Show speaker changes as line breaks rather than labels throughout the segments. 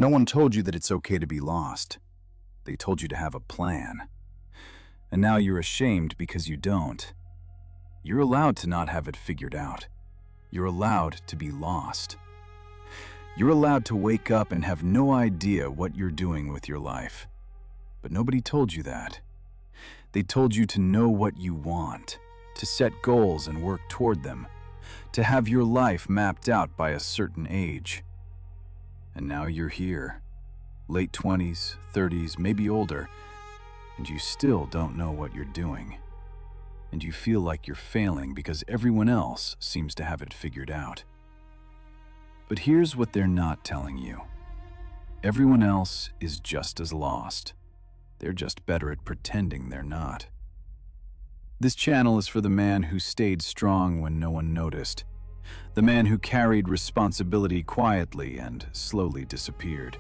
No one told you that it's okay to be lost. They told you to have a plan. And now you're ashamed because you don't. You're allowed to not have it figured out. You're allowed to be lost. You're allowed to wake up and have no idea what you're doing with your life. But nobody told you that. They told you to know what you want, to set goals and work toward them, to have your life mapped out by a certain age. And now you're here, late 20s, 30s, maybe older, and you still don't know what you're doing. And you feel like you're failing because everyone else seems to have it figured out. But here's what they're not telling you. Everyone else is just as lost. They're just better at pretending they're not. This channel is for the man who stayed strong when no one noticed. The man who carried responsibility quietly and slowly disappeared.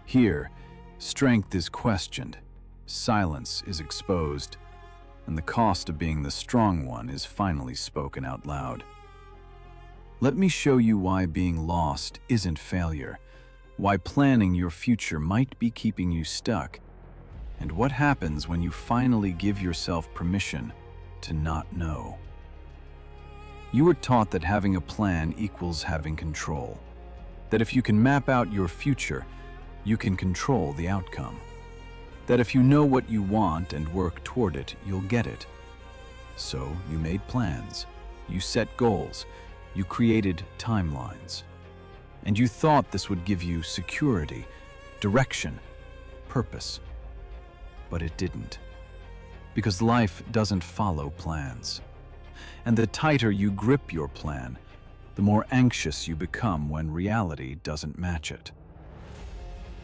Here, strength is questioned, silence is exposed, and the cost of being the strong one is finally spoken out loud. Let me show you why being lost isn't failure, why planning your future might be keeping you stuck, and what happens when you finally give yourself permission to not know. You were taught that having a plan equals having control, that if you can map out your future, you can control the outcome, that if you know what you want and work toward it, you'll get it. So you made plans, you set goals, you created timelines, and you thought this would give you security, direction, purpose. But it didn't, because life doesn't follow plans. And the tighter you grip your plan, the more anxious you become when reality doesn't match it.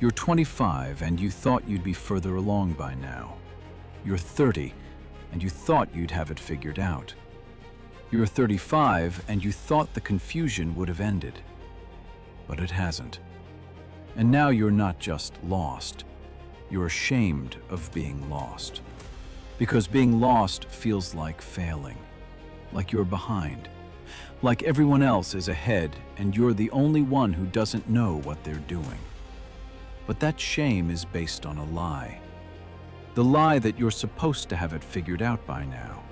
You're 25 and you thought you'd be further along by now. You're 30 and you thought you'd have it figured out. You're 35 and you thought the confusion would have ended. But it hasn't. And now you're not just lost. You're ashamed of being lost. Because being lost feels like failing, like you're behind, like everyone else is ahead and you're the only one who doesn't know what they're doing. But that shame is based on a lie. The lie that you're supposed to have it figured out by now.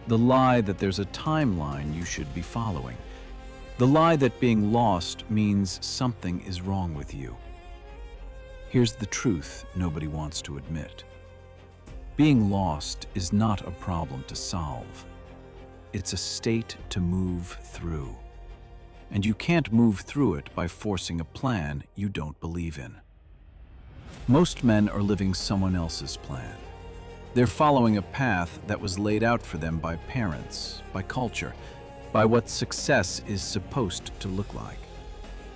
The lie that there's a timeline you should be following. The lie that being lost means something is wrong with you. Here's the truth nobody wants to admit. Being lost is not a problem to solve. It's a state to move through. And you can't move through it by forcing a plan you don't believe in. Most men are living someone else's plan. They're following a path that was laid out for them by parents, by culture, by what success is supposed to look like.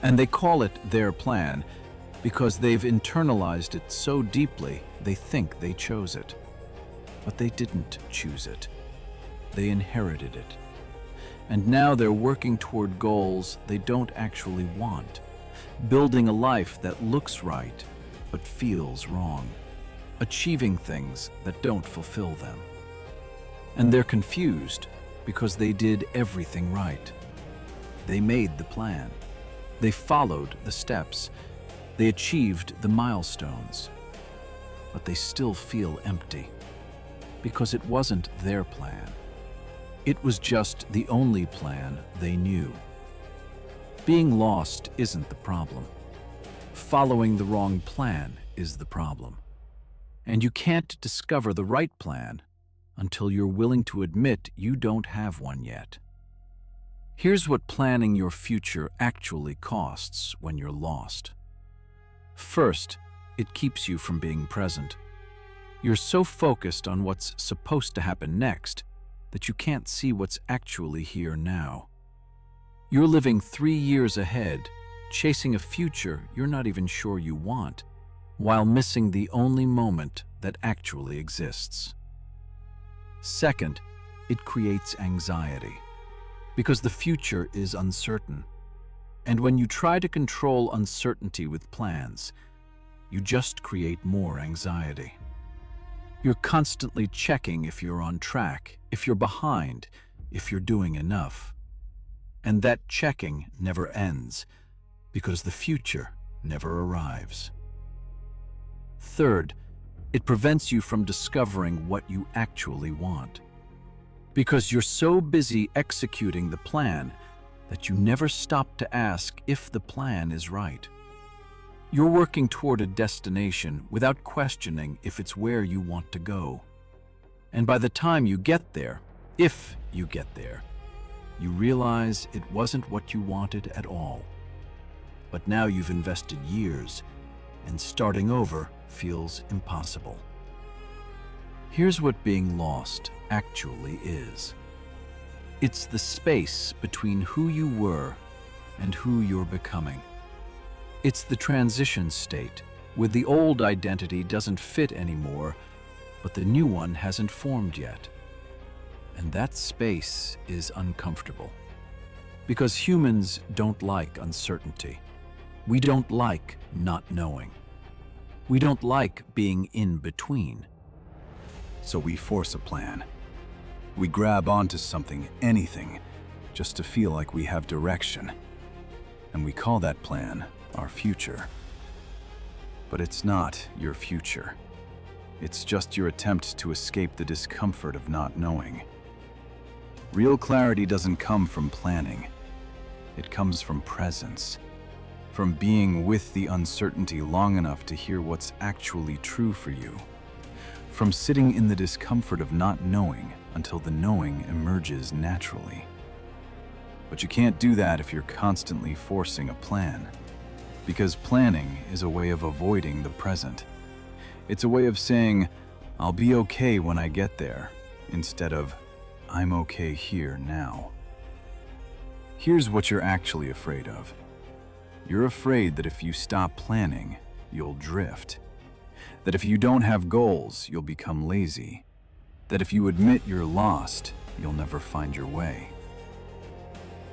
And they call it their plan because they've internalized it so deeply they think they chose it. But they didn't choose it. They inherited it. And now they're working toward goals they don't actually want, building a life that looks right but feels wrong, achieving things that don't fulfill them. And they're confused because they did everything right. They made the plan. They followed the steps. They achieved the milestones. But they still feel empty because it wasn't their plan. It was just the only plan they knew. Being lost isn't the problem. Following the wrong plan is the problem. And you can't discover the right plan until you're willing to admit you don't have one yet. Here's what planning your future actually costs when you're lost. First, it keeps you from being present. You're so focused on what's supposed to happen next that you can't see what's actually here now. You're living 3 years ahead, chasing a future you're not even sure you want, while missing the only moment that actually exists. Second, it creates anxiety, because the future is uncertain. And when you try to control uncertainty with plans, you just create more anxiety. You're constantly checking if you're on track, if you're behind, if you're doing enough. And that checking never ends, because the future
never arrives. Third, it prevents you from discovering what you actually want. Because you're so busy executing the plan that you never stop to ask if the plan is right. You're working toward a destination without questioning if it's where you want to go. And by the time you get there, if you get there, you realize it wasn't what you wanted at all. But now you've invested years, and starting over feels impossible. Here's what being lost actually is. It's the space between who you were and who you're becoming. It's the transition state where the old identity doesn't fit anymore, but the new one hasn't formed yet. And that space is uncomfortable. Because humans don't like uncertainty. We don't like not knowing. We don't like being in between.
So we force a plan. We grab onto something, anything, just to feel like we have direction. And we call that plan our future. But it's not your future. It's just your attempt to escape the discomfort of not knowing. Real clarity doesn't come from planning. It comes from presence. From being with the uncertainty long enough to hear what's actually true for you. From sitting in the discomfort of not knowing until the knowing emerges naturally. But you can't do that if you're constantly forcing a plan. Because planning is a way of avoiding the present. It's a way of saying, I'll be okay when I get there, instead of, I'm okay here now. Here's what you're actually afraid of. You're afraid that if you stop planning, you'll drift. That if you don't have goals, you'll become lazy. That if you admit you're lost, you'll never find your way.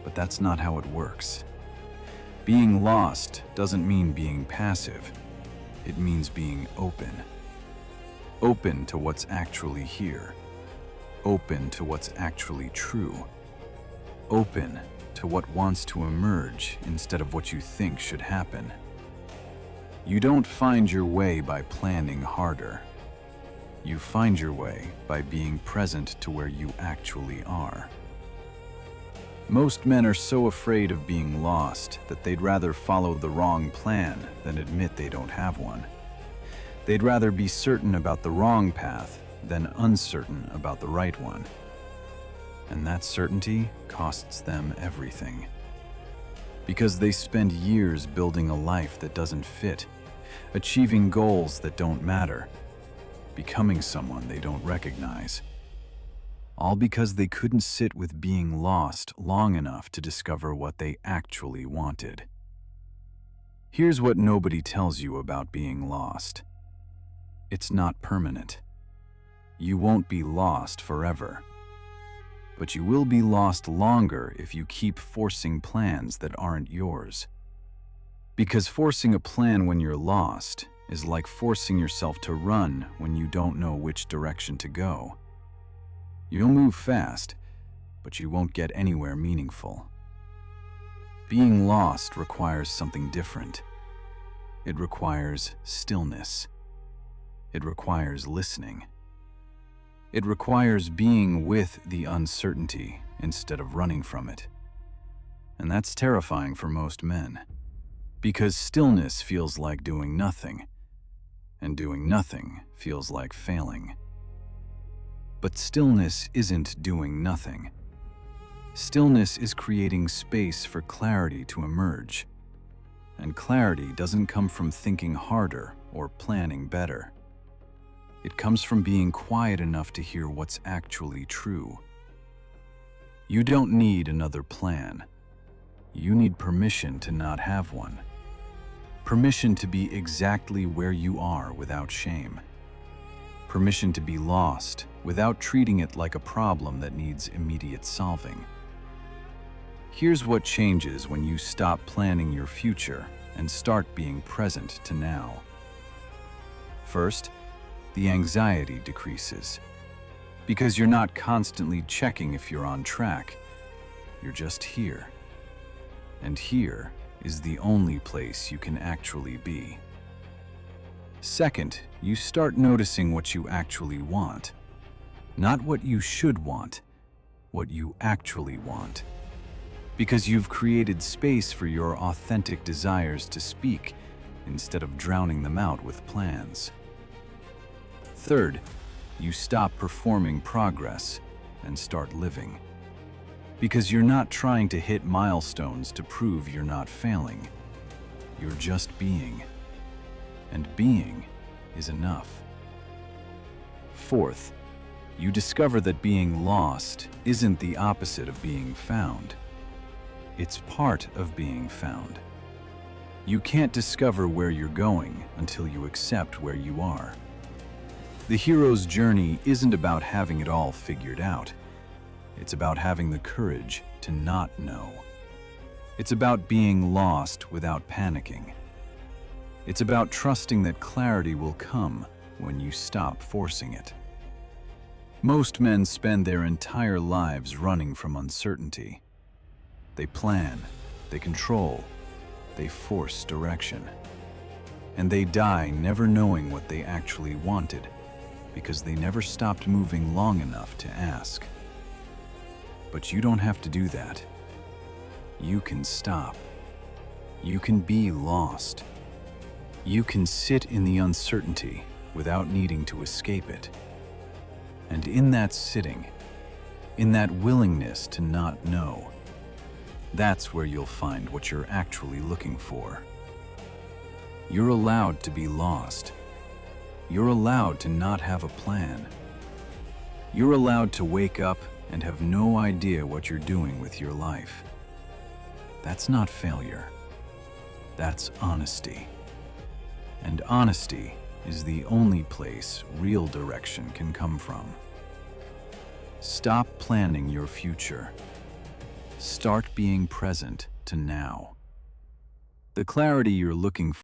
But that's not how it works. Being lost doesn't mean being passive. It means being open. Open to what's actually here. Open to what's actually true. Open to what wants to emerge instead of what you think should happen. You don't find your way by planning harder. You find your way by being present to where you actually are. Most men are so afraid of being lost that they'd rather follow the wrong plan than admit they don't have one. They'd rather be certain about the wrong path than uncertain about the right one. And that certainty costs them everything. Because they spend years building a life that doesn't fit, achieving goals that don't matter, becoming someone they don't recognize. All because they couldn't sit with being lost long enough to discover what they actually wanted. Here's what nobody tells you about being lost. It's not permanent. You won't be lost forever. But you will be lost longer if you keep forcing plans that aren't yours. Because forcing a plan when you're lost is like forcing yourself to run when you don't know which direction to go. You'll move fast, but you won't get anywhere meaningful. Being lost requires something different. It requires stillness. It requires listening. It requires being with the uncertainty instead of running from it. And that's terrifying for most men, because stillness feels like doing nothing, and doing nothing feels like failing. But stillness isn't doing nothing. Stillness is creating space for clarity to emerge. And clarity doesn't come from thinking harder or planning better. It comes from being quiet enough to hear what's actually true. You don't need another plan. You need permission to not have one. Permission to be exactly where you are without shame. Permission to be lost without treating it like a problem that needs immediate solving. Here's what changes when you stop planning your future and start being present to now. First, the anxiety decreases. Because you're not constantly checking if you're on track. You're just here. And here is the only place you can actually be. Second, you start noticing what you actually want. Not what you should want, what you actually want. Because you've created space for your authentic desires to speak instead of drowning them out with plans. Third, you stop performing progress and start living. Because you're not trying to hit milestones to prove you're not failing. You're just being. And being is enough. Fourth, you discover that being lost isn't the opposite of being found. It's part of being found. You can't discover where you're going until you accept where you are. The hero's journey isn't about having it all figured out. It's about having the courage to not know. It's about being lost without panicking. It's about trusting that clarity will come when you stop forcing it. Most men spend their entire lives running from uncertainty. They plan, they control, they force direction. And they die never knowing what they actually wanted because they never stopped moving long enough to ask. But you don't have to do that. You can stop. You can be lost. You can sit in the uncertainty without needing to escape it. And in that sitting, in that willingness to not know, that's where you'll find what you're actually looking for. You're allowed to be lost. You're allowed to not have a plan. You're allowed to wake up and have no idea what you're doing with your life. That's not failure. That's honesty. And honesty is the only place real direction can come from. Stop planning your future. Start being present to now. The clarity you're looking for